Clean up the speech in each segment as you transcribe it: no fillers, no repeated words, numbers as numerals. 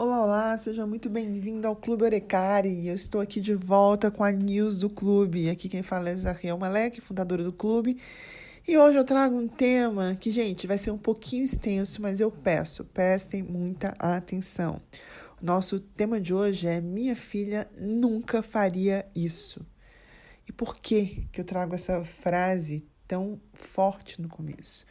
Olá, olá, seja muito bem-vindo ao Clube Orecari. Eu estou aqui de volta com a news do clube. Aqui quem fala é Zahriel Malek, fundadora do clube. E hoje eu trago um tema que, gente, vai ser um pouquinho extenso, mas eu prestem muita atenção. O nosso tema de hoje é Minha filha nunca faria isso. E por que eu trago essa frase tão forte no começo?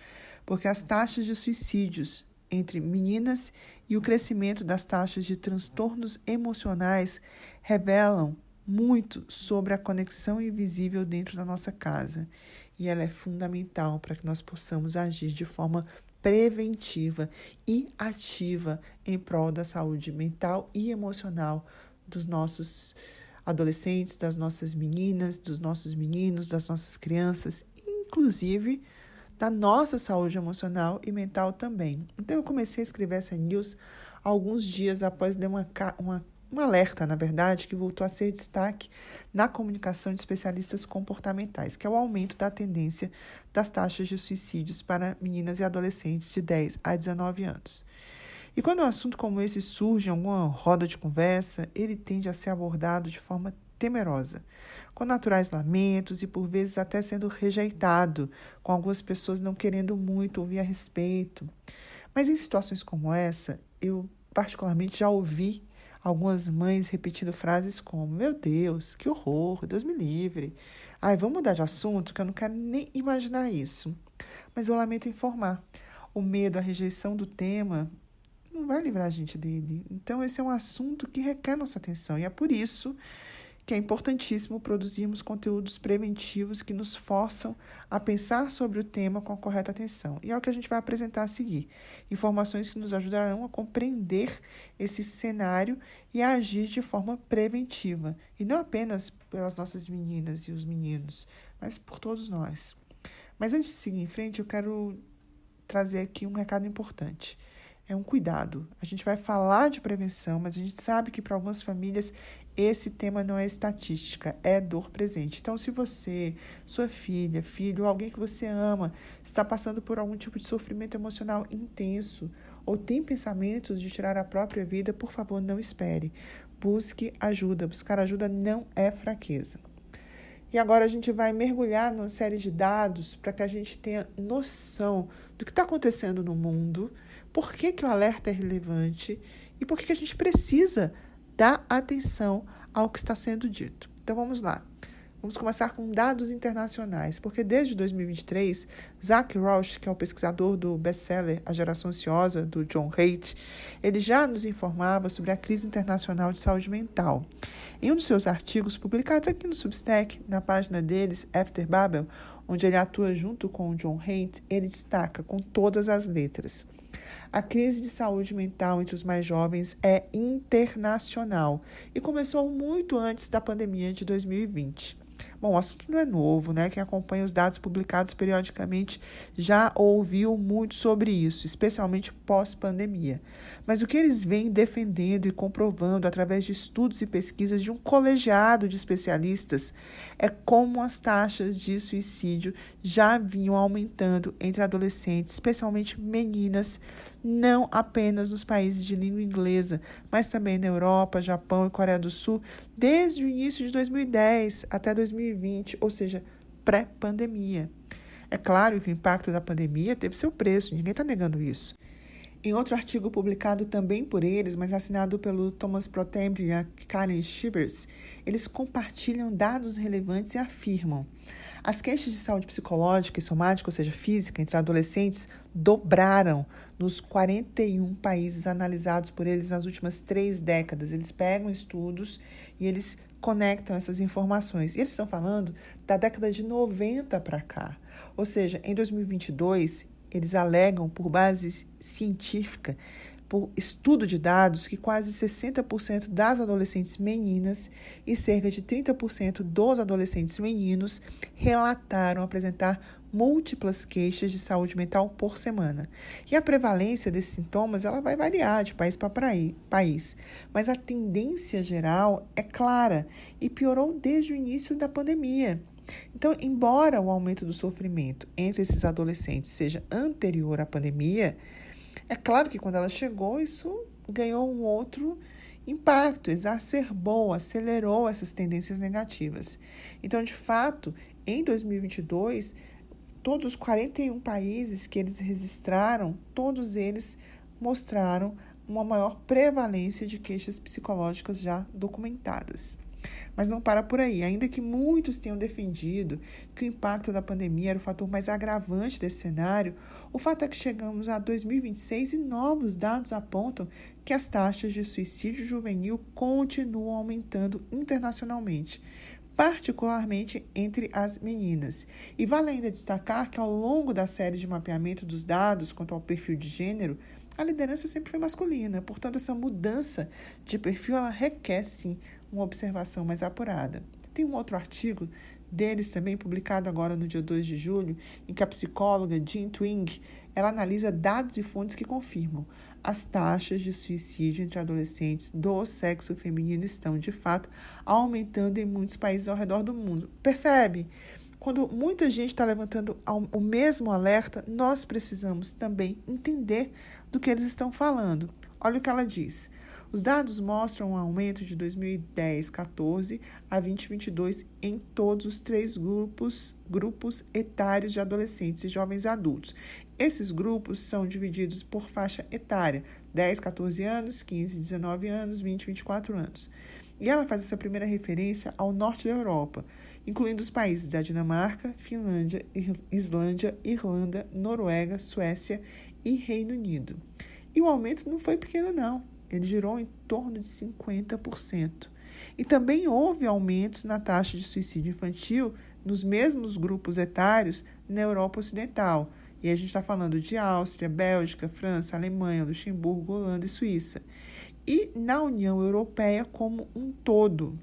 Porque as taxas de suicídios entre meninas e o crescimento das taxas de transtornos emocionais revelam muito sobre a conexão invisível dentro da nossa casa. E ela é fundamental para que nós possamos agir de forma preventiva e ativa em prol da saúde mental e emocional dos nossos adolescentes, das nossas meninas, dos nossos meninos, das nossas crianças, inclusive da nossa saúde emocional e mental também. Então, eu comecei a escrever essa news alguns dias após dar um alerta, na verdade, que voltou a ser destaque na comunicação de especialistas comportamentais, que é o aumento da tendência das taxas de suicídios para meninas e adolescentes de 10 a 19 anos. E quando um assunto como esse surge em alguma roda de conversa, ele tende a ser abordado de forma temerosa, com naturais lamentos e por vezes até sendo rejeitado, com algumas pessoas não querendo muito ouvir a respeito. Mas em situações como essa, eu particularmente já ouvi algumas mães repetindo frases como: meu Deus, que horror, Deus me livre. Ai, vamos mudar de assunto, que eu não quero nem imaginar isso. Mas eu lamento informar. O medo, a rejeição do tema não vai livrar a gente dele. Então, esse é um assunto que requer nossa atenção. E é por isso que é importantíssimo produzirmos conteúdos preventivos que nos forçam a pensar sobre o tema com a correta atenção. E é o que a gente vai apresentar a seguir. Informações que nos ajudarão a compreender esse cenário e a agir de forma preventiva. E não apenas pelas nossas meninas e os meninos, mas por todos nós. Mas antes de seguir em frente, eu quero trazer aqui um recado importante. É um cuidado. A gente vai falar de prevenção, mas a gente sabe que para algumas famílias esse tema não é estatística, é dor presente. Então, se você, sua filha, filho, alguém que você ama, está passando por algum tipo de sofrimento emocional intenso ou tem pensamentos de tirar a própria vida, por favor, não espere. Busque ajuda. Buscar ajuda não é fraqueza. E agora a gente vai mergulhar numa série de dados para que a gente tenha noção do que está acontecendo no mundo, por que o alerta é relevante e por que a gente precisa dar atenção ao que está sendo dito. Então vamos lá. Vamos começar com dados internacionais, porque desde 2023, Zach Rausch, que é o pesquisador do best-seller A Geração Ansiosa, do John Haidt, ele já nos informava sobre a crise internacional de saúde mental. Em um dos seus artigos, publicados aqui no Substack, na página deles, After Babel, onde ele atua junto com o John Haidt, ele destaca com todas as letras: a crise de saúde mental entre os mais jovens é internacional e começou muito antes da pandemia de 2020. Bom, o assunto não é novo, né? Quem acompanha os dados publicados periodicamente já ouviu muito sobre isso, especialmente pós-pandemia. Mas o que eles vêm defendendo e comprovando através de estudos e pesquisas de um colegiado de especialistas é como as taxas de suicídio já vinham aumentando entre adolescentes, especialmente meninas, não apenas nos países de língua inglesa, mas também na Europa, Japão e Coreia do Sul, desde o início de 2010 até 2020, ou seja, pré-pandemia. É claro que o impacto da pandemia teve seu preço, ninguém está negando isso. Em outro artigo publicado também por eles, mas assinado pelo Thomas Protembre e a Karen Shivers, eles compartilham dados relevantes e afirmam: as queixas de saúde psicológica e somática, ou seja, física, entre adolescentes, dobraram nos 41 países analisados por eles nas últimas 3 décadas. Eles pegam estudos e eles conectam essas informações. E eles estão falando da década de 90 para cá. Ou seja, em 2022, eles alegam, por base científica, por estudo de dados, que quase 60% das adolescentes meninas e cerca de 30% dos adolescentes meninos relataram apresentar múltiplas queixas de saúde mental por semana. E a prevalência desses sintomas ela vai variar de país para país, mas a tendência geral é clara e piorou desde o início da pandemia. Então, embora o aumento do sofrimento entre esses adolescentes seja anterior à pandemia, é claro que quando ela chegou, isso ganhou um outro impacto, exacerbou, acelerou essas tendências negativas. Então, de fato, em 2022, todos os 41 países que eles registraram, todos eles mostraram uma maior prevalência de queixas psicológicas já documentadas. Mas não para por aí. Ainda que muitos tenham defendido que o impacto da pandemia era o fator mais agravante desse cenário, o fato é que chegamos a 2026 e novos dados apontam que as taxas de suicídio juvenil continuam aumentando internacionalmente, particularmente entre as meninas. E vale ainda destacar que ao longo da série de mapeamento dos dados quanto ao perfil de gênero, a liderança sempre foi masculina. Portanto, essa mudança de perfil ela requer, sim, uma observação mais apurada. Tem um outro artigo deles também, publicado agora no dia 2 de julho, em que a psicóloga Jean Twenge, ela analisa dados e fontes que confirmam as taxas de suicídio entre adolescentes do sexo feminino estão, de fato, aumentando em muitos países ao redor do mundo. Percebe? Quando muita gente está levantando o mesmo alerta, nós precisamos também entender do que eles estão falando. Olha o que ela diz. Os dados mostram um aumento de 2010-14 a 2022 em todos os três grupos etários de adolescentes e jovens adultos. Esses grupos são divididos por faixa etária, 10, 14 anos, 15, 19 anos, 20, 24 anos. E ela faz essa primeira referência ao norte da Europa, incluindo os países da Dinamarca, Finlândia, Islândia, Irlanda, Noruega, Suécia e Reino Unido. E o aumento não foi pequeno, não. Ele girou em torno de 50%. E também houve aumentos na taxa de suicídio infantil nos mesmos grupos etários na Europa Ocidental. E a gente está falando de Áustria, Bélgica, França, Alemanha, Luxemburgo, Holanda e Suíça. E na União Europeia como um todo.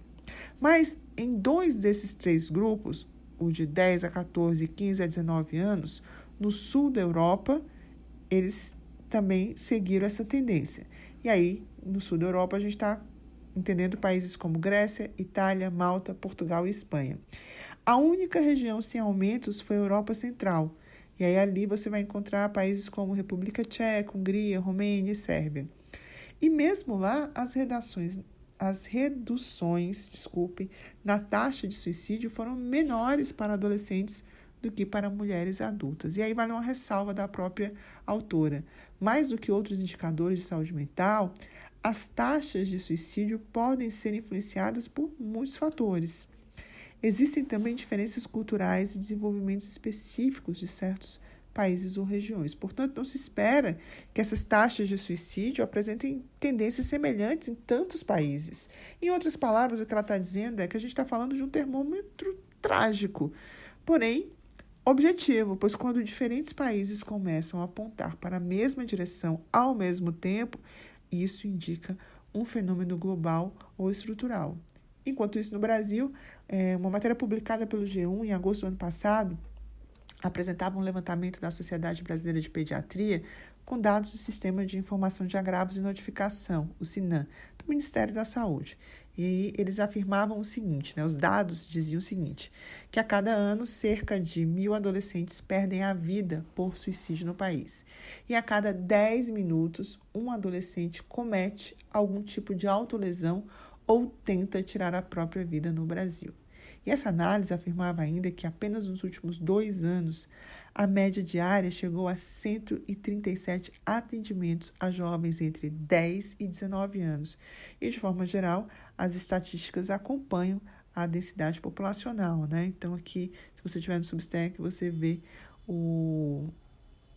Mas em dois desses três grupos, o de 10 a 14 e 15 a 19 anos, no sul da Europa, eles também seguiram essa tendência. E aí, no sul da Europa, a gente está entendendo países como Grécia, Itália, Malta, Portugal e Espanha. A única região sem aumentos foi a Europa Central. E aí ali você vai encontrar países como República Tcheca, Hungria, Romênia e Sérvia. E mesmo lá, as reduções na taxa de suicídio foram menores para adolescentes do que para mulheres adultas. E aí vale uma ressalva da própria autora. Mais do que outros indicadores de saúde mental, as taxas de suicídio podem ser influenciadas por muitos fatores. Existem também diferenças culturais e desenvolvimentos específicos de certos países ou regiões. Portanto, não se espera que essas taxas de suicídio apresentem tendências semelhantes em tantos países. Em outras palavras, o que ela está dizendo é que a gente está falando de um termômetro trágico, porém objetivo, pois quando diferentes países começam a apontar para a mesma direção ao mesmo tempo, isso indica um fenômeno global ou estrutural. Enquanto isso, no Brasil, uma matéria publicada pelo G1 em agosto do ano passado apresentava um levantamento da Sociedade Brasileira de Pediatria com dados do Sistema de Informação de Agravos e Notificação, o SINAM, do Ministério da Saúde. E aí eles afirmavam o seguinte, os dados diziam o seguinte, que a cada ano cerca de 1.000 adolescentes perdem a vida por suicídio no país. E a cada 10 minutos, um adolescente comete algum tipo de autolesão ou tenta tirar a própria vida no Brasil. E essa análise afirmava ainda que apenas nos últimos 2 anos, a média diária chegou a 137 atendimentos a jovens entre 10 e 19 anos. E, de forma geral, as estatísticas acompanham a densidade populacional, Então, aqui, se você estiver no Substack, você vê o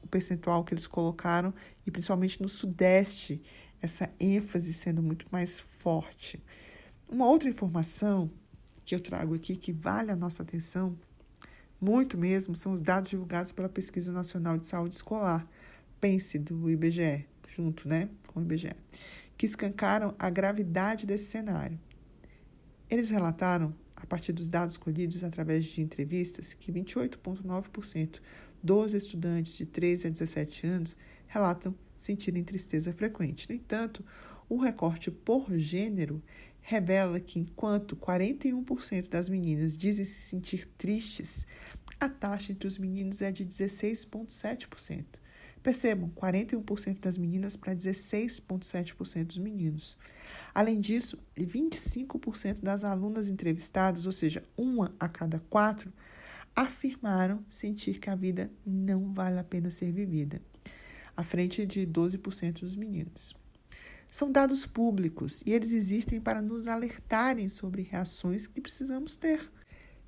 percentual que eles colocaram e, principalmente no Sudeste, essa ênfase sendo muito mais forte. Uma outra informação que eu trago aqui, que vale a nossa atenção, muito mesmo, são os dados divulgados pela Pesquisa Nacional de Saúde Escolar, PENSE, do IBGE, junto, com o IBGE, que escancaram a gravidade desse cenário. Eles relataram, a partir dos dados colhidos através de entrevistas, que 28,9% dos estudantes de 13 a 17 anos relatam sentirem tristeza frequente. No entanto, o recorte por gênero revela que, enquanto 41% das meninas dizem se sentir tristes, a taxa entre os meninos é de 16,7%. Percebam, 41% das meninas para 16,7% dos meninos. Além disso, 25% das alunas entrevistadas, ou seja, 1 a cada 4, afirmaram sentir que a vida não vale a pena ser vivida, à frente de 12% dos meninos. São dados públicos e eles existem para nos alertarem sobre reações que precisamos ter.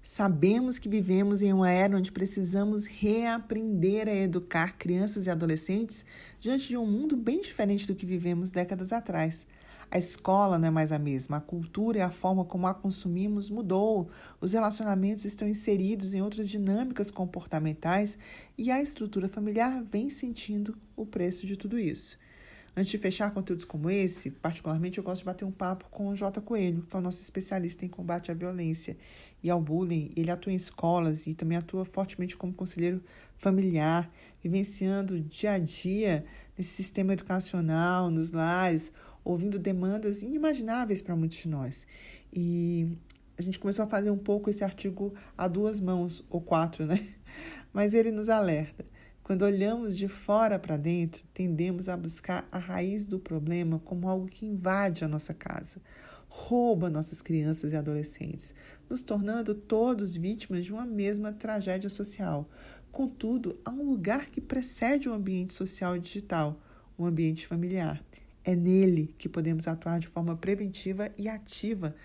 Sabemos que vivemos em uma era onde precisamos reaprender a educar crianças e adolescentes diante de um mundo bem diferente do que vivemos décadas atrás. A escola não é mais a mesma, a cultura e a forma como a consumimos mudou, os relacionamentos estão inseridos em outras dinâmicas comportamentais e a estrutura familiar vem sentindo o preço de tudo isso. Antes de fechar conteúdos como esse, particularmente eu gosto de bater um papo com o Jota Coelho, que é o nosso especialista em combate à violência e ao bullying. Ele atua em escolas e também atua fortemente como conselheiro familiar, vivenciando dia a dia nesse sistema educacional, nos lares, ouvindo demandas inimagináveis para muitos de nós. E a gente começou a fazer um pouco esse artigo a 2 mãos, ou 4, né? Mas ele nos alerta. Quando olhamos de fora para dentro, tendemos a buscar a raiz do problema como algo que invade a nossa casa, rouba nossas crianças e adolescentes, nos tornando todos vítimas de uma mesma tragédia social. Contudo, há um lugar que precede o ambiente social e digital, o ambiente familiar. É nele que podemos atuar de forma preventiva e ativa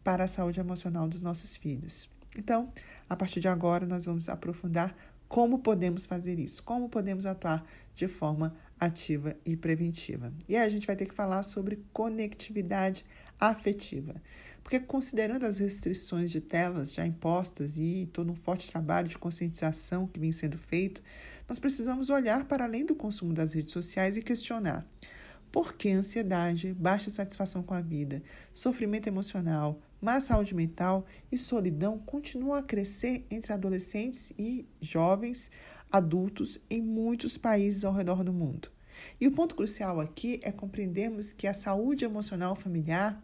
para a saúde emocional dos nossos filhos. Então, a partir de agora, nós vamos aprofundar como podemos fazer isso, como podemos atuar de forma ativa e preventiva. E aí a gente vai ter que falar sobre conectividade afetiva, porque considerando as restrições de telas já impostas e todo um forte trabalho de conscientização que vem sendo feito, nós precisamos olhar para além do consumo das redes sociais e questionar: por que ansiedade, baixa satisfação com a vida, sofrimento emocional, má saúde mental e solidão continuam a crescer entre adolescentes e jovens adultos em muitos países ao redor do mundo? E o ponto crucial aqui é compreendermos que a saúde emocional familiar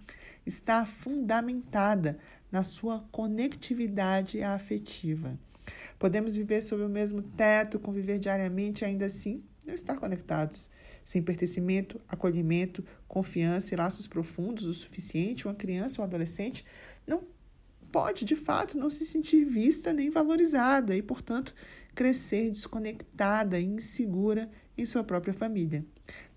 está fundamentada na sua conectividade afetiva. Podemos viver sob o mesmo teto, conviver diariamente e ainda assim não estar conectados. Sem pertencimento, acolhimento, confiança e laços profundos o suficiente, uma criança ou adolescente não pode, de fato, não se sentir vista nem valorizada e, portanto, crescer desconectada e insegura em sua própria família.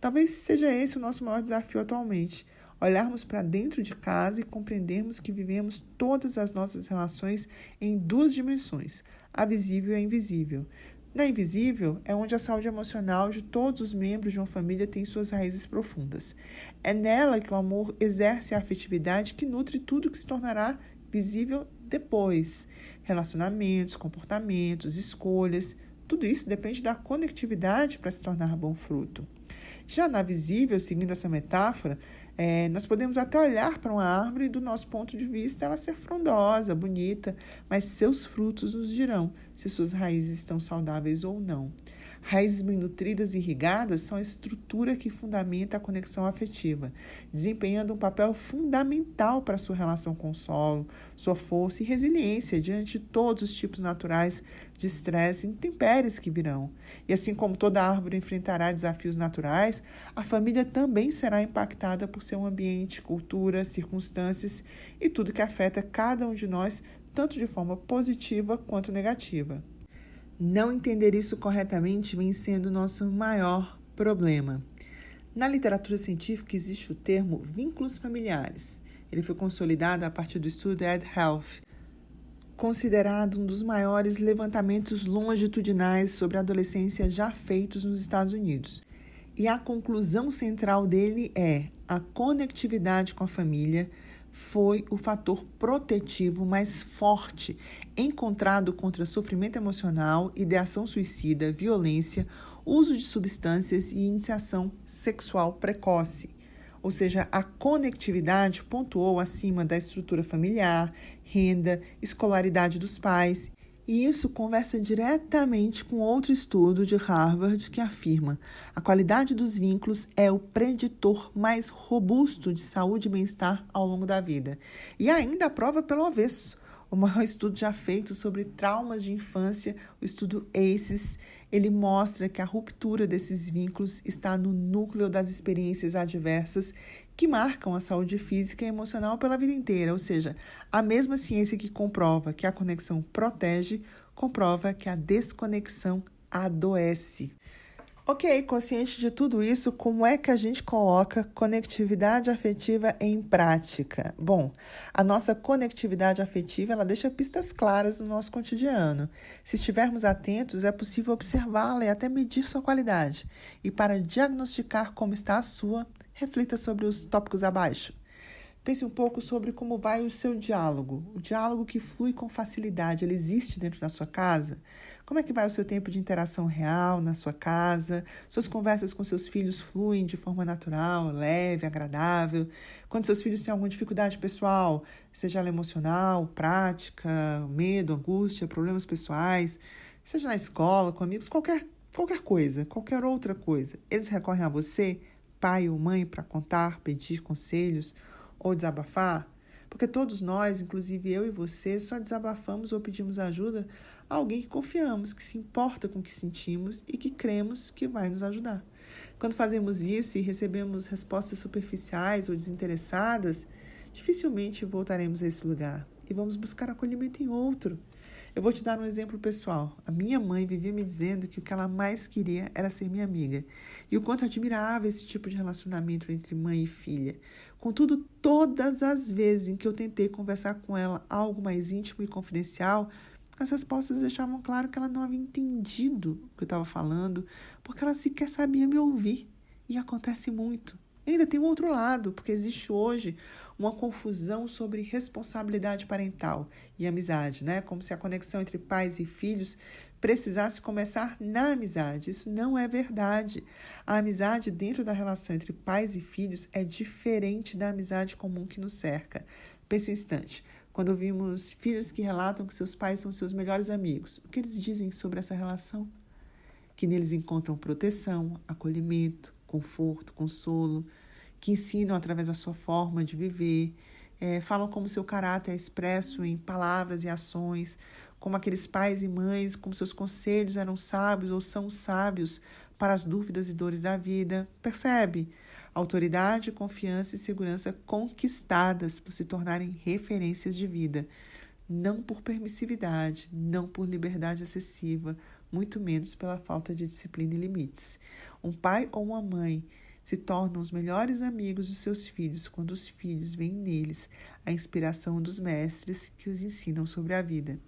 Talvez seja esse o nosso maior desafio atualmente: olharmos para dentro de casa e compreendermos que vivemos todas as nossas relações em 2 dimensões, a visível e a invisível. Na invisível é onde a saúde emocional de todos os membros de uma família tem suas raízes profundas. É nela que o amor exerce a afetividade que nutre tudo que se tornará visível depois. Relacionamentos, comportamentos, escolhas, tudo isso depende da conectividade para se tornar bom fruto. Já na visível, seguindo essa metáfora, nós podemos até olhar para uma árvore e, do nosso ponto de vista, ela ser frondosa, bonita, mas seus frutos nos dirão se suas raízes estão saudáveis ou não. Raízes bem nutridas e irrigadas são a estrutura que fundamenta a conexão afetiva, desempenhando um papel fundamental para a sua relação com o solo, sua força e resiliência diante de todos os tipos naturais de estresse e intempéries que virão. E assim como toda árvore enfrentará desafios naturais, a família também será impactada por seu ambiente, cultura, circunstâncias e tudo que afeta cada um de nós, tanto de forma positiva quanto negativa. Não entender isso corretamente vem sendo o nosso maior problema. Na literatura científica existe o termo vínculos familiares. Ele foi consolidado a partir do estudo Ed Health, considerado um dos maiores levantamentos longitudinais sobre a adolescência já feitos nos Estados Unidos. E a conclusão central dele é: a conectividade com a família foi o fator protetivo mais forte encontrado contra sofrimento emocional, ideação suicida, violência, uso de substâncias e iniciação sexual precoce. Ou seja, a conectividade pontuou acima da estrutura familiar, renda, escolaridade dos pais. E isso conversa diretamente com outro estudo de Harvard que afirma: a qualidade dos vínculos é o preditor mais robusto de saúde e bem-estar ao longo da vida. E ainda a prova pelo avesso. O maior estudo já feito sobre traumas de infância, o estudo ACEs, ele mostra que a ruptura desses vínculos está no núcleo das experiências adversas que marcam a saúde física e emocional pela vida inteira. Ou seja, a mesma ciência que comprova que a conexão protege, comprova que a desconexão adoece. Ok, consciente de tudo isso, como é que a gente coloca conectividade afetiva em prática? Bom, a nossa conectividade afetiva, ela deixa pistas claras no nosso cotidiano. Se estivermos atentos, é possível observá-la e até medir sua qualidade. E para diagnosticar como está a sua, reflita sobre os tópicos abaixo. Pense um pouco sobre como vai o seu diálogo. O diálogo que flui com facilidade, ele existe dentro da sua casa? Como é que vai o seu tempo de interação real na sua casa? Suas conversas com seus filhos fluem de forma natural, leve, agradável? Quando seus filhos têm alguma dificuldade pessoal, seja ela emocional, prática, medo, angústia, problemas pessoais, seja na escola, com amigos, qualquer coisa, qualquer outra coisa, eles recorrem a você, pai ou mãe, para contar, pedir conselhos ou desabafar? Porque todos nós, inclusive eu e você, só desabafamos ou pedimos ajuda a alguém que confiamos, que se importa com o que sentimos e que cremos que vai nos ajudar. Quando fazemos isso e recebemos respostas superficiais ou desinteressadas, dificilmente voltaremos a esse lugar e vamos buscar acolhimento em outro. Eu vou te dar um exemplo pessoal. A minha mãe vivia me dizendo que o que ela mais queria era ser minha amiga. E o quanto admirava esse tipo de relacionamento entre mãe e filha. Contudo, todas as vezes em que eu tentei conversar com ela algo mais íntimo e confidencial, as respostas deixavam claro que ela não havia entendido o que eu estava falando, porque ela sequer sabia me ouvir. E acontece muito. E ainda tem um outro lado, porque existe hoje uma confusão sobre responsabilidade parental e amizade, né? Como se a conexão entre pais e filhos precisasse começar na amizade. Isso não é verdade. A amizade dentro da relação entre pais e filhos é diferente da amizade comum que nos cerca. Pense um instante. Quando ouvimos filhos que relatam que seus pais são seus melhores amigos, o que eles dizem sobre essa relação? Que neles encontram proteção, acolhimento, conforto, consolo, que ensinam através da sua forma de viver, falam como seu caráter é expresso em palavras e ações, como aqueles pais e mães, como seus conselhos eram sábios ou são sábios para as dúvidas e dores da vida. Percebe? Autoridade, confiança e segurança conquistadas por se tornarem referências de vida. Não por permissividade, não por liberdade excessiva, muito menos pela falta de disciplina e limites. Um pai ou uma mãe se tornam os melhores amigos dos seus filhos quando os filhos veem neles a inspiração dos mestres que os ensinam sobre a vida.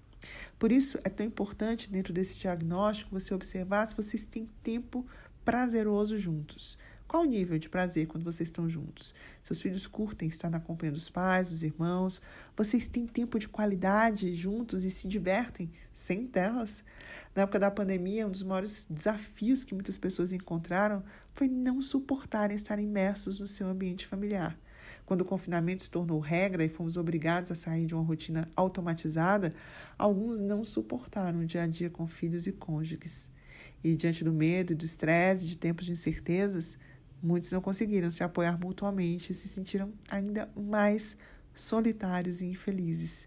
Por isso, é tão importante, dentro desse diagnóstico, você observar se vocês têm tempo prazeroso juntos. Qual o nível de prazer quando vocês estão juntos? Seus filhos curtem estar na companhia dos pais, dos irmãos? Vocês têm tempo de qualidade juntos e se divertem sem telas? Na época da pandemia, um dos maiores desafios que muitas pessoas encontraram foi não suportarem estar imersos no seu ambiente familiar. Quando o confinamento se tornou regra e fomos obrigados a sair de uma rotina automatizada, alguns não suportaram o dia a dia com filhos e cônjuges. E diante do medo e do estresse, de tempos de incertezas, muitos não conseguiram se apoiar mutuamente e se sentiram ainda mais solitários e infelizes.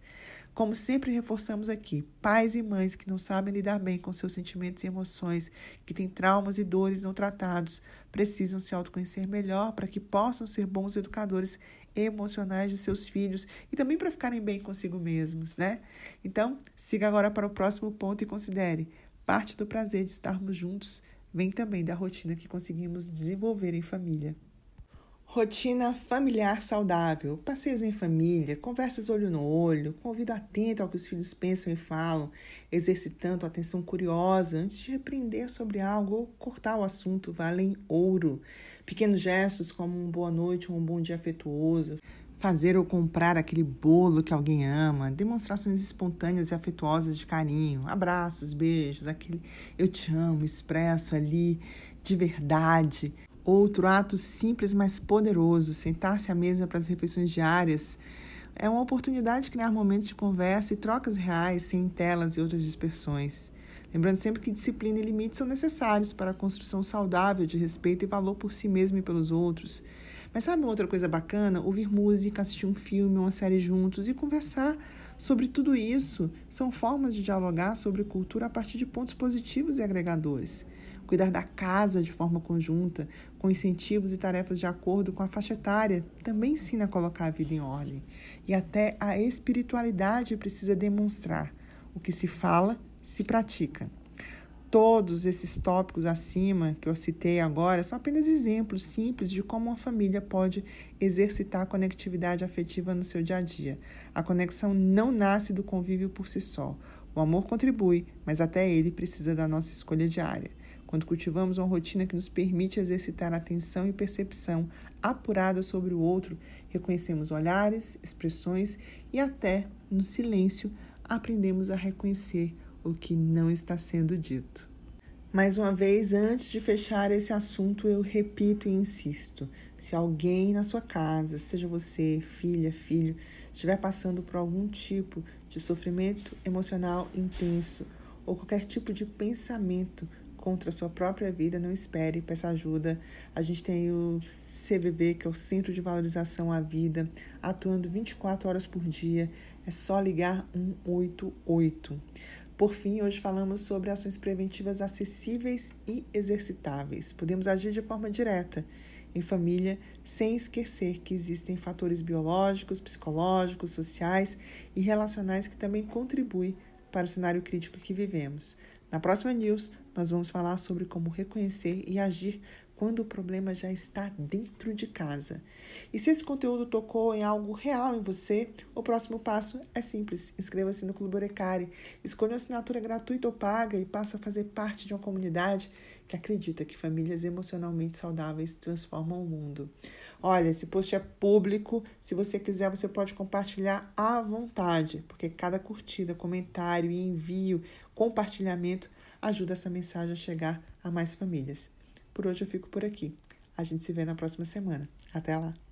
Como sempre reforçamos aqui, pais e mães que não sabem lidar bem com seus sentimentos e emoções, que têm traumas e dores não tratados, precisam se autoconhecer melhor para que possam ser bons educadores emocionais de seus filhos e também para ficarem bem consigo mesmos, né? Então, siga agora para o próximo ponto e considere: parte do prazer de estarmos juntos vem também da rotina que conseguimos desenvolver em família. Rotina familiar saudável, passeios em família, conversas olho no olho, com ouvido atento ao que os filhos pensam e falam, exercitando a atenção curiosa antes de repreender sobre algo ou cortar o assunto, valem ouro. Pequenos gestos como um boa noite ou um bom dia afetuoso, fazer ou comprar aquele bolo que alguém ama, demonstrações espontâneas e afetuosas de carinho, abraços, beijos, aquele eu te amo expresso ali de verdade. Outro ato simples, mas poderoso, sentar-se à mesa para as refeições diárias. É uma oportunidade de criar momentos de conversa e trocas reais, sem telas e outras dispersões. Lembrando sempre que disciplina e limites são necessários para a construção saudável de respeito e valor por si mesmo e pelos outros. Mas sabe uma outra coisa bacana? Ouvir música, assistir um filme, uma série juntos e conversar sobre tudo isso. São formas de dialogar sobre cultura a partir de pontos positivos e agregadores. Cuidar da casa de forma conjunta, com incentivos e tarefas de acordo com a faixa etária, também ensina a colocar a vida em ordem. E até a espiritualidade precisa demonstrar. O que se fala, se pratica. Todos esses tópicos acima que eu citei agora são apenas exemplos simples de como uma família pode exercitar a conectividade afetiva no seu dia a dia. A conexão não nasce do convívio por si só. O amor contribui, mas até ele precisa da nossa escolha diária. Quando cultivamos uma rotina que nos permite exercitar a atenção e percepção apurada sobre o outro, reconhecemos olhares, expressões e até, no silêncio, aprendemos a reconhecer o que não está sendo dito. Mais uma vez, antes de fechar esse assunto, eu repito e insisto. Se alguém na sua casa, seja você, filha, filho, estiver passando por algum tipo de sofrimento emocional intenso ou qualquer tipo de pensamento contra a sua própria vida, não espere, peça ajuda. A gente tem o CVV, que é o Centro de Valorização à Vida, atuando 24 horas por dia. É só ligar 188. Por fim, hoje falamos sobre ações preventivas acessíveis e exercitáveis. Podemos agir de forma direta em família, sem esquecer que existem fatores biológicos, psicológicos, sociais e relacionais que também contribuem para o cenário crítico que vivemos. Na próxima News, nós vamos falar sobre como reconhecer e agir quando o problema já está dentro de casa. E se esse conteúdo tocou em algo real em você, o próximo passo é simples. Inscreva-se no Clube Orecari, escolha uma assinatura gratuita ou paga e passe a fazer parte de uma comunidade que acredita que famílias emocionalmente saudáveis transformam o mundo. Olha, esse post é público. Se você quiser, você pode compartilhar à vontade, porque cada curtida, comentário e envio, compartilhamento ajuda essa mensagem a chegar a mais famílias. Por hoje eu fico por aqui. A gente se vê na próxima semana. Até lá!